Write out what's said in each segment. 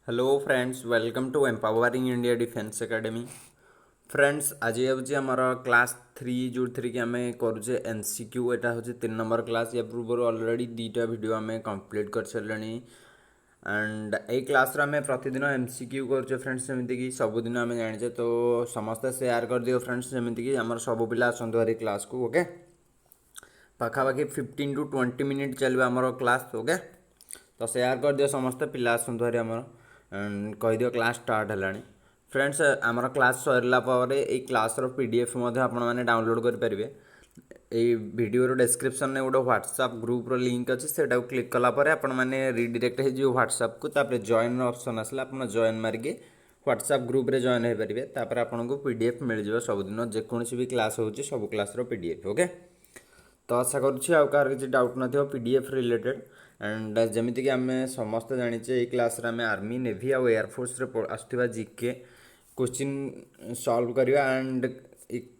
Hello friends, welcome to empowering India defence academy. Friends, आज हूँ आमर क्लास 3 जो थी कि आम करुचे एनसीक्यू। एटा हूँ 3 नंबर क्लास। या पूर्व ऑलरेडी 2टा वीडियो आम कंप्लीट कर सारे एंड ये क्लास आम प्रतिदिन एमसीक्यू करुचे फ्रेंड्स। जमीक कि सबुदिन आम जाने तो समस्ते सेयार कर दियो फ्रेंड्स। जमीक कि आम सब पिला आसतु भारी क्लास को। ओके, पाखापाखि 15 to 20 मिनिट चलो आमर क्लास। ओके, तो सेयार कर दियो समस्ते पिला आसतु भारी आमर एंड कहीदियो क्लास स्टार्ट है फ्रेंड्स। आमर क्लास सरला ये क्लास पीडीएफ आपने डाउनलोड करेंगे। ये वीडियो डिस्क्रिप्शन में गोटे व्हाट्सएप ग्रुप लिंक अच्छी से क्लिक कलापर आपने रिडायरेक्ट हो व्हाट्सएप को। तापर जॉइन ऑप्शन आसला आप जॉइन मारिके व्हाट्सएप ग्रुप रे जॉइन हो पारे। तापर आपको पीडीएफ मिल जाए सबुदिन जेकोसी भी क्लास हो सब क्लास पीडीएफ। ओके, तो आशा करुँच आर किसी डाउट न पीडीएफ रिलेटेड एंड जमीती कि आम समस्त जाने ये क्लास आम आर्मी नेवी आउ एयरफोर्स आसुवा जीके क्वेश्चन सॉल्व करवा एंड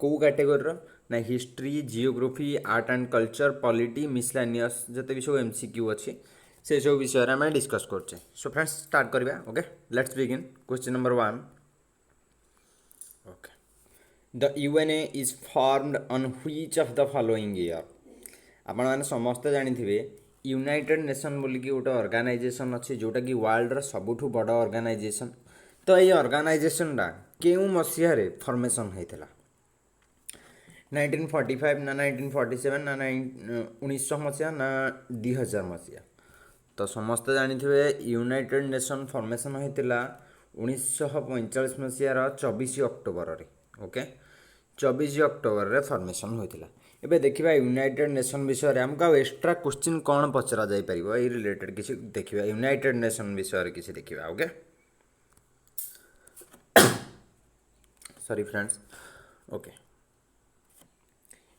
कौ कैटेगोरी ना history, geography, art and culture, polity, miscellaneous जिते भी सब एमसीक्यू अच्छी से सब विषय आम डिस्कस करचे। सो फ्रेंड्स स्टार्ट करवा। Okay, let's begin. Question number 1। Okay, the UNA is formed on which of the following year. आपण मैंने समस्ते जानी यूनाइटेड नेशन बोल कि गोटे ऑर्गेनाइजेशन अच्छी जोटा कि वर्ल्ड सबुठ बड़ ऑर्गेनाइजेशन। तो ये ऑर्गेनाइजेशनटा क्यों मसीह फॉर्मेशन होता 1945 ना 1947 ना 1900 मसीहा ना 2000 मसीहा। तो समस्ते जानी यूनाइटेड नेशन फॉर्मेशन होता 1945 मसीहार 24 अक्टोबर। ओके, 24 अक्टोबर फॉर्मेशन होता। एबे देखिबा यूनाइटेड नेशन विषय आमको एक्स्ट्रा क्वेश्चन कौन पचरा जाई परिबो ए रिलेटेड किसी देखिबा यूनाइटेड नेशन विषय किसी देखिबा। Okay, sorry friends. Okay,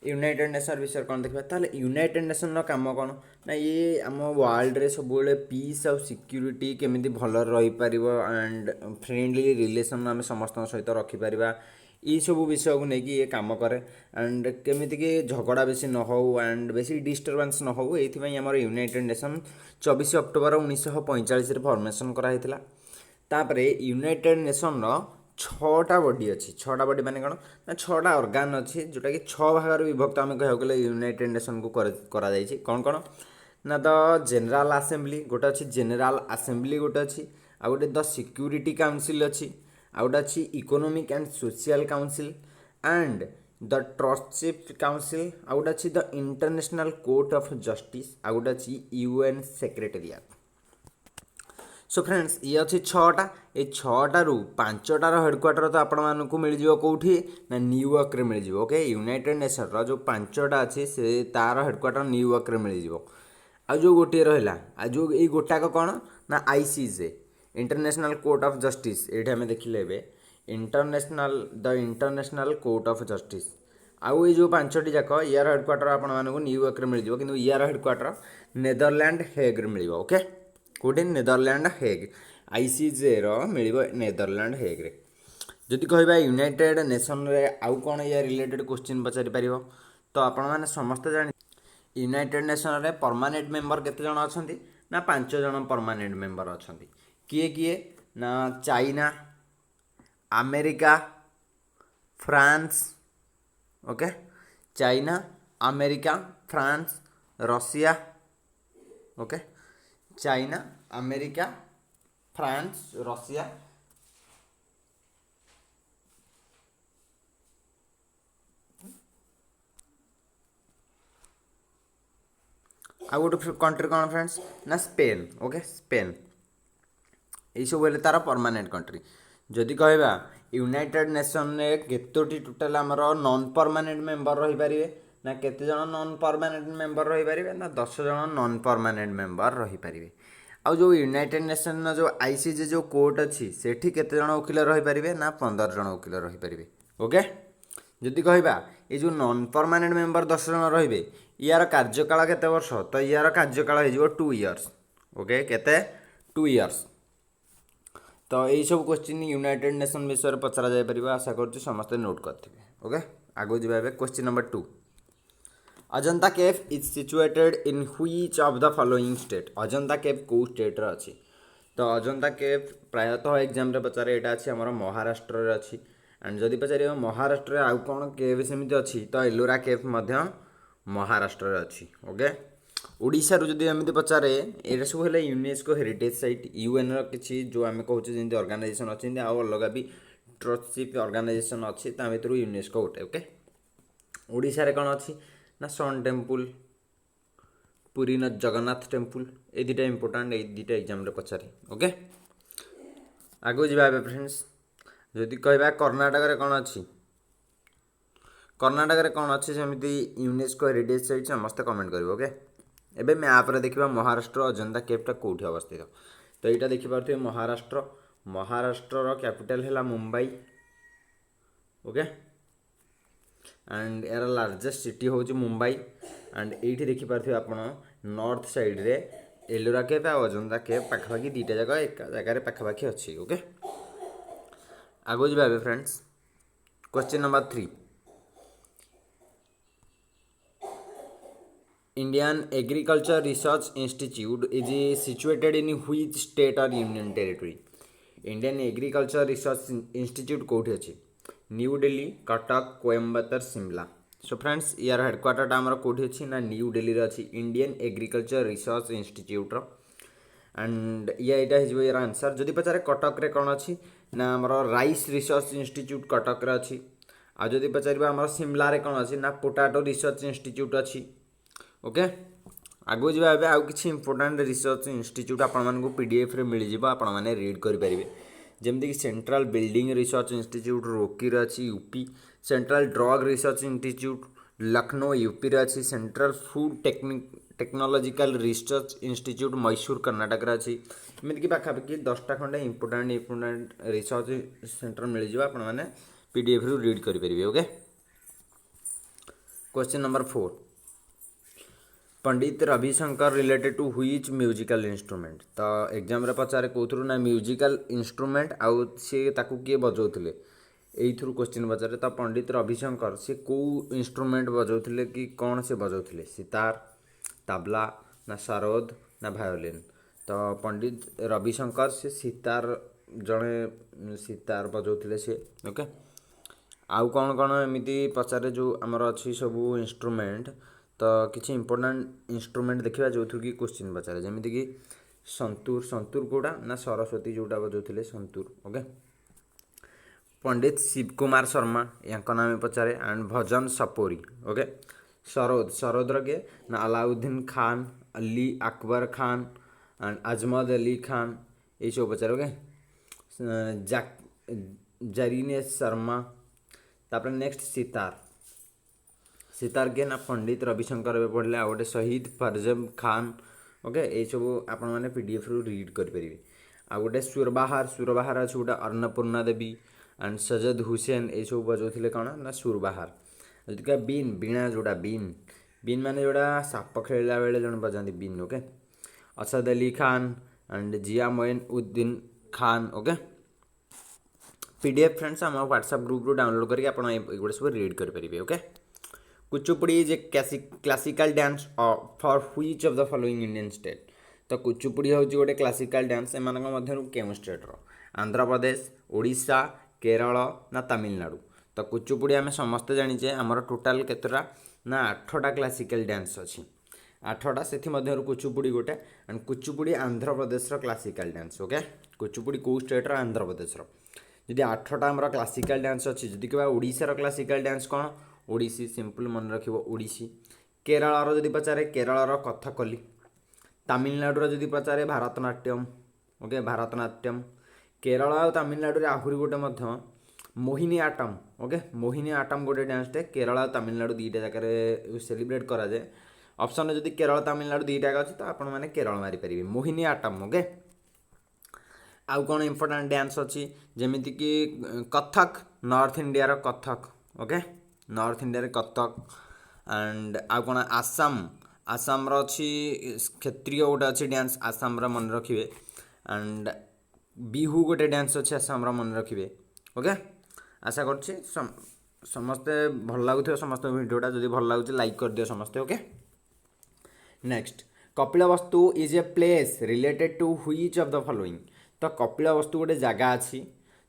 United nation विषय कौन देखा ताले यूनाइटेड नेशन काम कौन ना ये आम वर्ल्ड रे सब पीस आउ सिक्यूरीटी केमिति भल रही पारिबो एंड फ्रेंडली रिलेशन आम समस्त सहित रखिपर ये सब विषय को लेकिन ये कम करे एंड केमिति कि झगड़ा बेसी न हो एंड बेसी डिस्टर्बेंस न हो। ये आम यूनाइटेड नेशन 24 अक्टोबर 1945 फॉर्मेशन कराइला। तापर यूनाइटेड नेशन छटा बॉडी अच्छी। छटा बॉडी माने कौन ना छटा ऑर्गन अच्छी जोटा कि 6 भाग विभक्त आम कह गले यूनाइटेड नेशन को कौन कौन ना द जनरल असेंबली गोटे अच्छी। जनरल असेंबली गोटे अच्छी आ गोटे द सिक्यूरिटी काउंसिल अच्छी आ गोटे अच्छी economic and social council and the trusteeship council आ गोटे अच्छी the international court of justice आ गोटे अच्छी यूएन सेक्रेटेरिएट। सो फ्रेंड्स ये अच्छी 6टा। ये 6टारू 5टार हेडक्वार्टर तो आपको मिल जाए कौटी ना न्यूयॉर्क रे मिल जाए। ओके, यूनाइटेड नेशन जो 5टा अच्छी से तार हेडक्वार्टर न्यूयॉर्क रे मिल जाए। आ जो गोटे रहा आ जो ये गोटाक कौन ना ICJ international court of justice. ये आम देखिले इंटरनेशनल कोर्ट ऑफ जस्टिस। आउ ये जो 5टी जाक यार हेडक्वार्टर आपको न्यूयॉर्क रे मिल जाए कि यार हेडक्वार्टर नेदरलैंड हेग रे मिल। ओके, कौटे नेदरलैंड हेग आईसीजे मिल नेदरलैंड हेग रे। जदि कह यूनाइटेड नेशन रे आउ कौन या रिलेटेड क्वेश्चन पचारि पार तो आपण मैंने समस्त जान यूनाइटेड नेशन रे परमानेंट मेंबर केते जण अछंती ना 5 जण परमानेंट मेंबर अछंती। किए किए ना China, America, France. Okay, China, America, France, Russia. Okay, China, America, France, Russia आ गोटे कंट्री कौन फ्रेंड्स ना स्पेन। ओके, स्पेन यही सब हेल्ले तार परमानेंट कंट्री। जदि कहवा यूनाइटेड नेशन रे केतोटी टोटाल आमर नॉन परमानेंट मेंबर रही पारे ना केते जण नॉन परमानेंट मेंबर रही पारे ना 10 जण नॉन परमानेंट मेंबर रही पारे। आउ जो यूनाइटेड नेशन जो आईसीजे जो कोर्ट अच्छी सेठी केते जण वकील रही पारे ना 15 जण वकील रही पारे। ओके, जदि कहवा ये जो नॉन परमानेंट मेंबर 10 जण रहिबे यार कार्यकाल केते वर्ष तो यार कार्यकाल हो 2 इयर्स। ओके, केते 2 इयर्स। तो यही सब क्वेश्चन यूनाइटेड नेशन विषय पचरा जापर। आशा करुँच समस्ते नोट करेंगे। ओके, आगो जा question number 2। Ajanta cave is situated in which of the following state. Ajanta cave कौ स्टेट रे अच्छी तो अजंता केव प्रायतः एग्जाम रे पचारे एटा अछि हमर महाराष्ट्र रे अछि एंड जदि पचारे महाराष्ट्र रे आउ कोन केव सेमिति अछि तो एलोरा केव मध्य महाराष्ट्र रे अछि ओके। ओडिशा रो जदि एमिति पचारे एटा सब हेले यूनेस्को हेरिटेज साइट यूएन रो किछि जो आमे कहउछ जेंति ऑर्गेनाइजेशन अछि आ अलगा भी ट्रस्टशिप ऑर्गेनाइजेशन अछि ता भितरु यूनेस्को गोटे ओके। ओडिशा रे कोन अछि ना सन टेम्पल पुरी न जगन्नाथ टेम्पल ए दुटा इंपोर्टेंट ए दुटा एग्जाम रे पचारे ओके। आगो जिबा फ्रेंड्स जदि कहबा कर्नाटक रे कोन अछि कर्नाटक रे कोन अछि सेमिति यूनेस्को हेरिटेज साइट समस्त कमेंट करिवो ओके। एबे मैप रे देखिबा महाराष्ट्र अजंता केवटा कोठी अवस्थित तो एटा देखि पारथि महाराष्ट्र महाराष्ट्र रो कैपिटल हैला मुंबई ओके एंड यार लार्जेस्ट सिटी होची मुंबई एंड एठी देखि पारथि आपण नॉर्थ साइड रे एलोरा केव आ अजंता केव पाखापाखि दीटा जगह एक जगह रे पाखापाखि अछि ओके। आगो जिबा friends question number 3 Indian Agriculture Research Institute is situated in which state or union territory? Indian Agriculture Research Institute कोठी अछि new Delhi Cuttack Coimbatore Shimla. So friends यार हेडक्वार्टर आमर कोठी अछि ना न्यू दिल्ली रे अछि इंडियन एग्रीकल्चर रिसर्च इंस्टीट्यूट रो एंड या एटा हिजबो यार आंसर। जदि पचारे कटक रे कोन अछि ना हमर राइस रिसर्च इंस्टीट्यूट कटक रे अछि आ जदि पचारिबा हमर शिमला रे कोन अछि ना पोटैटो रिसर्च इंस्टीट्यूट अछि ओके। आगो जी आउ किसी इंपोर्टेंट रिसर्च इंस्टीट्यूट आपको पीडीएफ रे मिल जिवो आपण माने रीड करि परिबे जेमति कि सेंट्रल बिल्डिंग रिसर्च इंस्टीट्यूट रोकी रे अछि UP central drug research institute Lucknow UP रे अछि central food technological research institute Mysore Karnataka रे अछि एमति कि पाखापाखि 10टा खंडे इंपोर्टेंट रिसर्च सेंटर मिल जिवो आपण माने पीडीएफ रू रीड करि परिबे okay. Question number 4 Pandit Ravishankar related to which musical instrument तो एग्जाम रे पचारे कोथरु ना म्यूजिकल इंस्ट्रूमेंट आउ से ताकू किए बजाउथिले एई थ्रू क्वेश्चन पचारे तो पंडित रविशंकर से को इंस्ट्रूमेंट बजाउथिले कि कोन से बजाउथिले सितार तबला ना सरोद ना वायोलिन तो पंडित रविशंकर से सितार जणे सितार बजाउथिले से ओके। आउ कौन कौन एमती पचारे जो आमर अच्छी सब इंस्ट्रूमेंट तो किसी इंपोर्टेंट इंस्ट्रूमेंट देखा जो थी क्वेश्चन पचारे जमीक कि संतूर संतूर कोड़ा ना सरस्वती जोटा बजाउथिले संतूर ओके। पंडित शिव कुमार शर्मा या नाम पचारे एंड भजन सपोरी ओके। सरोद सरोद रगे ना अलाउद्दीन खान अली अकबर खान एंड अजमद अली खान ये सब पचारे ओके। जरीनेश शर्मा तापर नेक्स्ट सितार सितार के ना पंडित रविशंकर ए पढ़ले आ गोटे शहीद फरजम खान ओके ये सब आपण माने पीडीएफ रू रीड कर परिबे। आ गोटे सुरबाहार सुरबाहार अछि गोटे अन्नपूर्णा देवी एंड सजद हुसैन ये सब बजाउथिले कोन ना सुरबाहार। जदिका बीन बीणा जोड़ा बीन बीन माने जोड़ा साप खेलला बेले जण बजांती बीन okay. Asad Ali Khan and Zia Mohiuddin Khan okay. PDF friends हम व्हाट्सएप ग्रुप रू डाउनलोड करके आपण एगुडे सब रीड कर परिबे okay. Kuchipudi is a classical dance for which of the following Indian state तो कुचिपुड़ी होची गोटे क्लासिकल डांस एमानक मध्यरु केउ स्टेट रो आंध्र प्रदेश ओडिशा केरल ना तमिलनाडु तो कुचिपुड़ी आमे समस्त जानिचे हमर टोटल केतरा ना 8टा क्लासिकल डांस अछि 8टा सेथि मध्यरु कुचिपुड़ी गोटे एंड कुचिपुड़ी आंध्र प्रदेश रो क्लासिकल डांस ओके। कुचिपुड़ी को स्टेट रो आंध्र प्रदेश रो जदि 8टा हमर क्लासिकल डांस अछि जदि केबा ओडिसा रो क्लासिकल डांस कोन ओडिसी सिंपल मन रखिबो ओडिसी। केरल रो जदि पचारे केरल रो कथकली तमिलनाडु रो जदि पचारे भारतनाट्यम ओके भारतनाट्यम केरल और तमिलनाडु रे आहुरी गोटे मध्य Mohiniyattam okay Mohiniyattam गोटे डांस टे केरल और तमिलनाडु दीटा जगह सेलिब्रेट करा जाए ऑप्शन जदि केरल तमिलनाडु दीटा अछि तो आपण माने केरल मारी परिबे मोहिनी आटम ओके। आउ कौन इंपोर्टेंट डांस अच्छी जमीती कि कथक नॉर्थ इंडिया रो कथक ओके नॉर्थ इंडिया रे कथक एंड आउ कौन आसाम आसाम रो अच्छी क्षेत्रीय गोटे अच्छी डांस आसाम रो मन रखिबे एंड बिहू गोटे डांस अच्छे आसाम रो मन रखिबे ओके। आशा करछि समस्ते भल लागुथिबो समस्त वीडियोटा जदि भल लागुछि लाइक कर दियो समस्ते okay. Next Kapilavastu is a place related to which of the following. तो कपिलवस्तु गोटे जगह अच्छी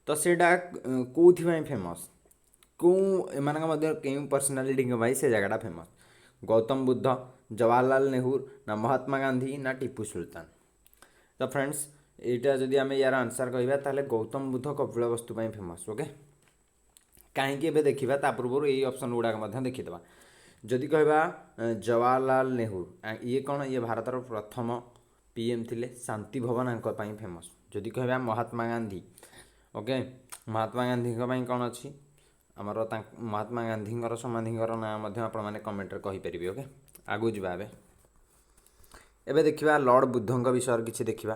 तो सेटा कौन फेमस कौ एम क्यों पर्सनालीटी से जगह फेमस गौतम बुद्ध जवाहरलाल नेहरू ना महात्मा गांधी ना टीपू सुल्तान। तो फ्रेंड्स यहाँ जदि आम यार आंसर कहवा ताले गौतम बुद्ध कपिलवस्तु फेमस। ओके कहीं देखा ता पूर्व यही ऑप्शन गुड़ाक देखीदे जदि कहवा जवाहरलाल नेहरू ये कौन ये भारतर प्रथम पीएम थिले शांति भवन फेमस। जदि कहवा महात्मा गांधी ओके महात्मा गांधी कौन अच्छी आमर महात्मा गांधी समाधिकर नाम आपने कमेंट कहींपर। ओके आगू जा एबे देखिबा लॉर्ड बुद्धों विषय किसी देखिबा।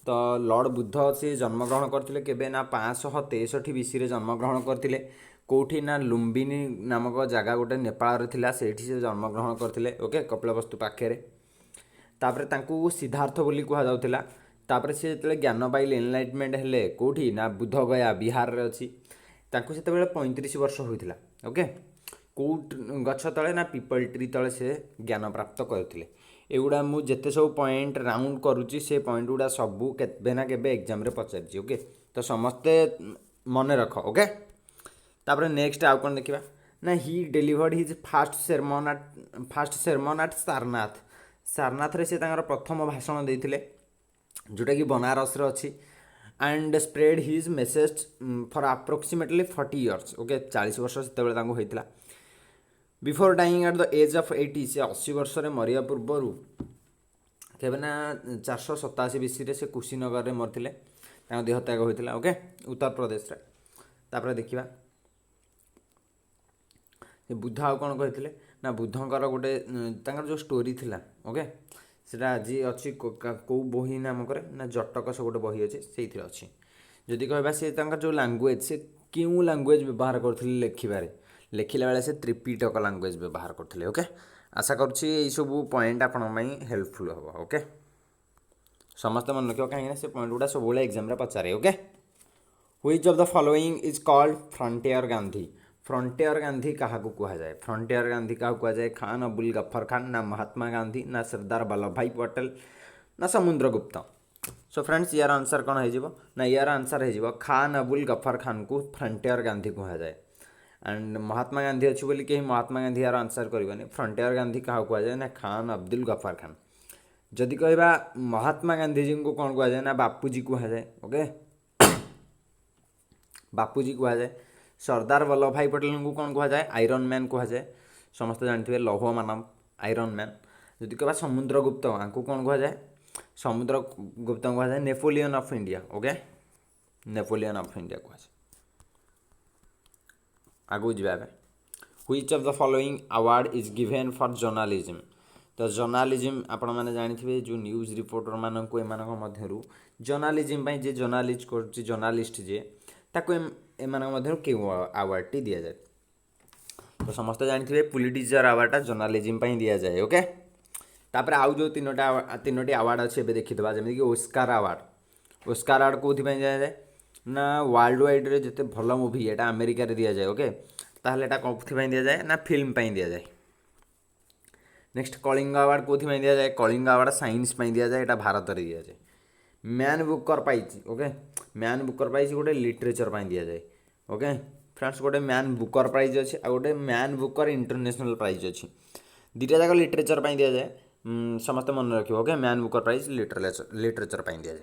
तो लॉर्ड बुद्ध से जन्मग्रहण करते केबे ना 563 बीसी रे जन्मग्रहण करते कौटी ना लुम्बिनी नामक जगह गोटे नेपाल थिला सेठी से जन्मग्रहण करते। ओके कपिलवस्तु पाखे तापरे तांकू सिद्धार्थ बोली कहा जाउथिला। तापरे से जेतेले ज्ञान पाइले एनलाइटमेंट हेले कौटी ना बुद्ध गया बिहार रे अछि तांकू सेतेबेले 35 वर्ष होइथिला। ओके कौ गछ तले ना पीपल ट्री तले से ज्ञान प्राप्त करथिले। एगुड़ा मु जेते सब पॉइंट राउंड करुच्ची से पॉइंट गुड़ा सबू केबे ना केबे एग्जाम रे पचारछि। ओके तो समस्ते मन रख। ओके तापरे नेक्स्ट आउ कौन देखिबा ना he delivered his first sermon at Sarnath. Sarnath रे से तांकर प्रथम भाषण देइथिले जोटा कि बनारस रे अछि and spread his message for approximately 40 years. Okay 40 वर्ष सेतेबेले तांको होइतिला। Before dying at the age of 80 से 80 वर्ष रे मरिया पूर्वर केबे ना 487 बीसी रे से कुशीनगर रे मरथिले तांको देह त्याग होइतिला। ओके उत्तर प्रदेश रे तापरे देखिबा बुद्ध आउ कौन कहते ना बुद्धंकर गोटे जो स्टोरी थिला। ओके सेटा आज अच्छी कौ बही नामक ना जटक से गोटे बही अच्छे से अच्छी जदि कहबा से जो लैंग्वेज से क्यों लैंग्वेज व्यवहार करते लिखबारे लिखला बेले से त्रिपिटक लैंग्वेज व्यवहार करते। ओके आशा करुँची यही सब पॉइंट आपण हेल्पफुल हम। ओके समस्त मन रख कहीं से पॉइंट गुड़ा सब एग्जाम रे पचारे। Okay which of the following is called frontier Gandhi. Frontier Gandhi क्या कह जाए फ्रंटियर गांधी क्या कह जाए खान अब्दुल गफ्फर खान ना महात्मा गांधी ना सरदार वल्लभ भाई पटेल ना समुद्रगुप्त। सो फ्रेंड्स यार आंसर कौन हो ना यार आंसर हो खान अब्दुल गफ्फर खान को फ्रंटियर गांधी कह जाए एंड महात्मा गांधी अच्छी बोली कहीं महात्मा गांधी यार आंसर करवानी फ्रंटियर गांधी क्या कह जाए ना खान अब्दुल गफ्फर खान। जदि कहवा महात्मा गांधी जी को कौन कह जाए ना बापूजी कह जाए। ओके बापूजी कह जाए। सरदार वल्लभ भाई पटेल को कौन कह जाए आयरन मैन कह जाए समस्त जानते लौह मानव आयरन मैन। जदि कहवा समुद्रगुप्त आपको कौन कह जाए समुद्रगुप्त कह जाए Napoleon of India. Okay Napoleon of India कह जाए। आगू जा which of the following award is given for journalism. तो जर्नलिज्म आपण मैंने जानी जो न्यूज रिपोर्टर मानक मध्यरु जर्नलिज्म जे जर्नलिस्ट कर जर्नलिस्ट जे ताको एम क्यों अवार्ड टी दि जाए तो समस्त जानते पुलिटिजर अवार्डटा जर्नलिज्म दि जाए। ओके तापर आउ जो तीनोटी अवार्ड अच्छे देखीदा जमीक ओस्कार अवार्ड कौन दि जाए ना वर्ल्ड वाइड रे जिते भल मूवी एटा अमेरिका रे दिया जाए। ओके ताहले एटा कौन दि जाए ना फिल्म दि जाए। नेक्स्ट कलिंग अवार्ड कौन दि जाए कलिंग अवार्ड साइंस दि जाए एटा भारत रे दि जाए। मैन बुकर पाइछि। ओके मैन बुकर प्राइज गोटे लिटरेचर दि जाए। ओके फ्रेंड्स गोटे मैन बुकर प्राइज अच्छे आ गोटे मैन बुकर इंटरनेशनल प्राइज अच्छी दुटा जाक लिटरेचर दि जाए समस्त मन रखिए। Okay Man Booker prize literature दि जाए।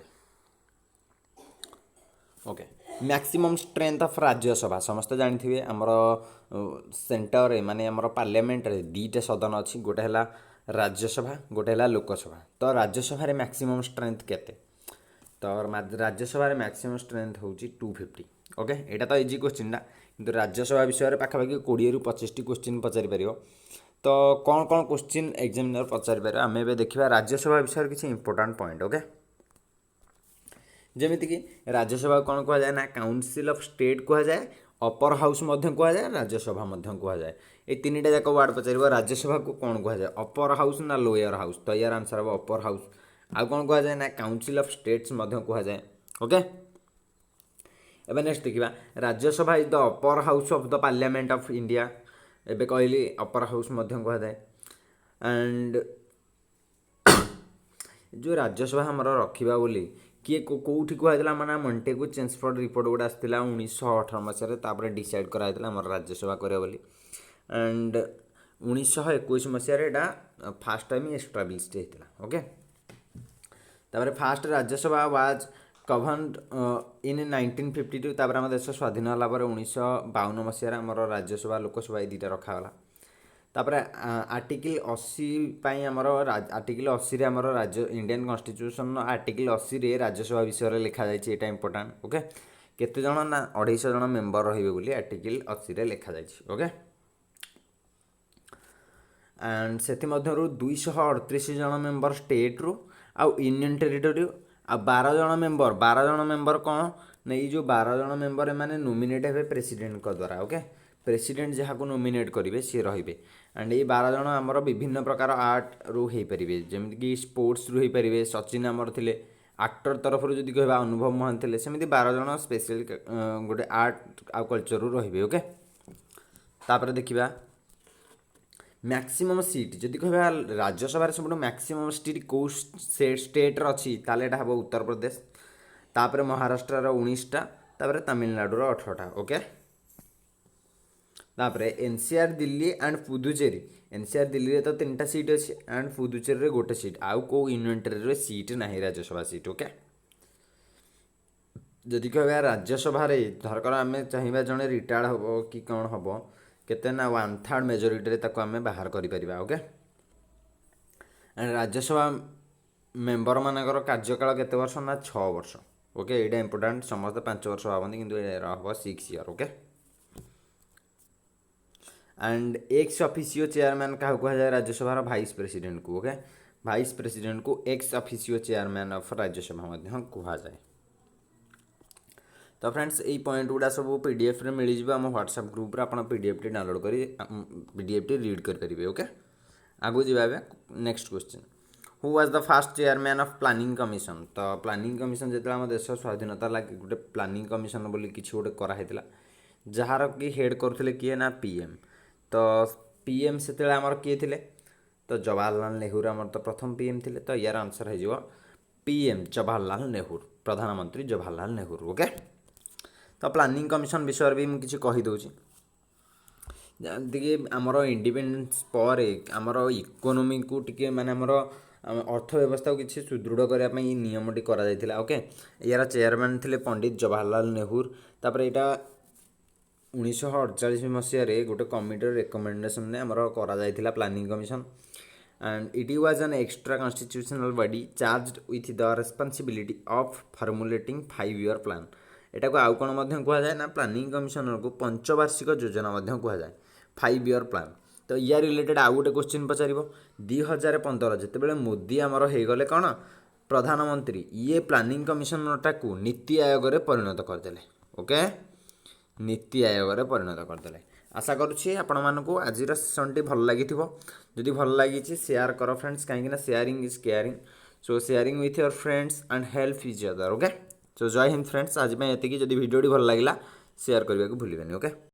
Okay maximum strength of Rajya Sabha समस्त जानते आमर सेंटर माने आमर पार्लियामेंट रे दीटा सदन अच्छी गोटे है राज्यसभा गोटे है लोकसभा। तो राज्यसभा रे मैक्सिमम स्ट्रेंथ केते तो राज्यसभा रे मैक्सिमम स्ट्रेंथ होची 250। ओके एटा तो इजी क्वेश्चन ना किंतु राज्यसभा विषय में पाखापाखि 20 ରୁ 25 क्वेश्चन पचारि पारियो। तो कौन कौन क्वेश्चन एग्जामिनर पचारि पारे आम ए देखा राज्यसभा विषय किसी इंपोर्टाट पॉइंट। ओके जमीती कि राज्यसभा कौन कह जाए ना काउंसिल ऑफ स्टेट कह जाए अपर हाउस कह जाए राज्यसभा कह जाए ये तीन टा जाक वार्ड पचार राज्यसभा को कौन कह जाए अपर हाउस ना लोअर हाउस। तो यार आंसर हम अपर हाउस। आउ कौन कह जाए ना काउंसिल ऑफ स्टेट्स कह जाए। ओके एबे नेक्स्ट देखिबा Rajya Sabha is the upper house of the parliament of India एबे कहली अपर हाउस कह जाए एंड जो राज्यसभा आमर रखा बोली किए कौटी कहला माना मॉन्टेगु चेम्सफोर्ड रिपोर्ट गोटे आसाला 1918 मसीह डिसाइड कराइला आमर राज्यसभा करे बोली and 1921 Masih fast time established होता ओके। तापर फास्ट राज्यसभा वाज गवर्नड इन 1952 तापर आम देश स्वाधीन होला पर 1952 मसीह आमर राज्यसभा लोकसभा ये दुटा रखागला। तापर आर्टिकल 80 पाई आमर आर्टिकल 80 रे आमर राज्य इंडियन कॉन्स्टिट्यूशन आर्टिकल 80 रे राज्यसभा विषय लिखा जाइए एटा इंपोर्टेंट ओके। केते जण ना 250 जण मेंबर रहिबे बोली आर्टिकल 80 रे लिखा जाइए ओके। एंड से 238 जन मेंबर स्टेट रु आउ यूनियन टेरिटोरी आ 12 जन मेंबर कौन ना ये जो 12 जन मेंबर मैंने नोमिनेट हे प्रेसिडेंट द्वारा ओके। प्रेसिडेंट जहाँ को नोमिनेट करेंगे सी रे एंड ये 12 जन आमर विभिन्न प्रकार आर्ट रु हो पारे जमीक स्पोर्ट्स रु हो पारे सचिन आमर थे आक्टर तरफ जदि कह अनुभव महान थे सेमती 12 जन स्पेशल गोटे आर्ट आउ कल्चर रु रे ओके। तापर देखा मैक्सिमम सीट जदि कह राज्यसभा सब मैक्सिमम सीट कौ स्टेट अच्छी ताले हम उत्तर प्रदेश तापर महाराष्ट्र 19टा तापर तमिलनाडु 18टा ओके। तापर NCR Delhi and Puducherry NCR Delhi रे तो 3टा सीट अच्छी एंड पुदुचेरी रे गोटे सीट आउ को यूनियन टेरिटोरी सीट ना राज्यसभा सीट ओके। जदि कह राज्यसभा धरकर आम चाहिए जड़े रिटायर्ड हम कि कौन हम केते ना 1/3 मेजोरिटी आम बाहर कर ओके। एंड राज्यसभा मेंबर मानकर कार्यकाल केते वर्ष ना 6 वर्ष ओके। यहाँ इंपोर्टेंट समस्त 5 वर्ष भावती कि हम 6 year okay. And ex officio chairman क्या कहुए राज्यसभा भाइस प्रेसिडेंट को ओके। भाइस प्रेसिडेंट को ex officio chairman of Rajya Sabha कहुए। तो फ्रेंड्स यही पॉइंट गुड़ा सब पीडीएफ रे मिल जाए आम व्हाट्सएप ग्रुप रे आप पीडीएफ टी डाउनलोड कर पीडीएफ टी रीड करेंगे ओके। आगु जावा next question who was the first chairman of planning commission. तो प्लानिंग कमिशन जो आम देश स्वाधीनता लगे गोटे प्लानिंग कमिशन बोली किसी गोटे कराइला जार कि हेड करते किए ना पीएम। तो पीएम से आमर किए थे तो जवाहरलाल नेहरू आमर तो प्रथम पीएम थे तो यार आंसर हो पीएम जवाहरलाल नेहरू प्रधानमंत्री जवाहरलाल नेहरू ओके। तो प्लानिंग कमिशन विषय भी मुझे कहीदे जमीक आमर इंडिपेंडेंस पर आमर इकोनोमी को टिके माने आमर अर्थव्यवस्था को किसी सुदृढ़ करने नियमटी करा ओके। यार चेयरमैन थे पंडित जवाहरलाल नेहरू। तापर यहाँ 1948 मसीह गोटे कमिटर रेकमेंडेशन ने आमर करा planning commission and it was an extra constitutional body charged with the responsibility of formulating 5 year plan. एटा को आउ कौन कहुए ना प्लानिंग कमिशनर को पंचवार्षिक योजना कहुए 5 ईयर प्लान। तो या रिलेटेड आउ गोटे क्वेश्चन पचार 2015 जितेबाला मोदी आमर हो गले कौन प्रधानमंत्री ये प्लानिंग कमिशनरटा को नीति आयोग रे परिणत करदे ओके। नीति आयोग रे परिणत करदे। आशा करुँची आपण मानकु आज सेसन टी भल लगी जदि भल लगी शेयर कर फ्रेंड्स कहीं sharing is caring so sharing with your friends and help each other okay. So जय हिंद फ्रेंड्स आज ये जदि वीडियो भल लगा शेयर करने को भूलिए ओके।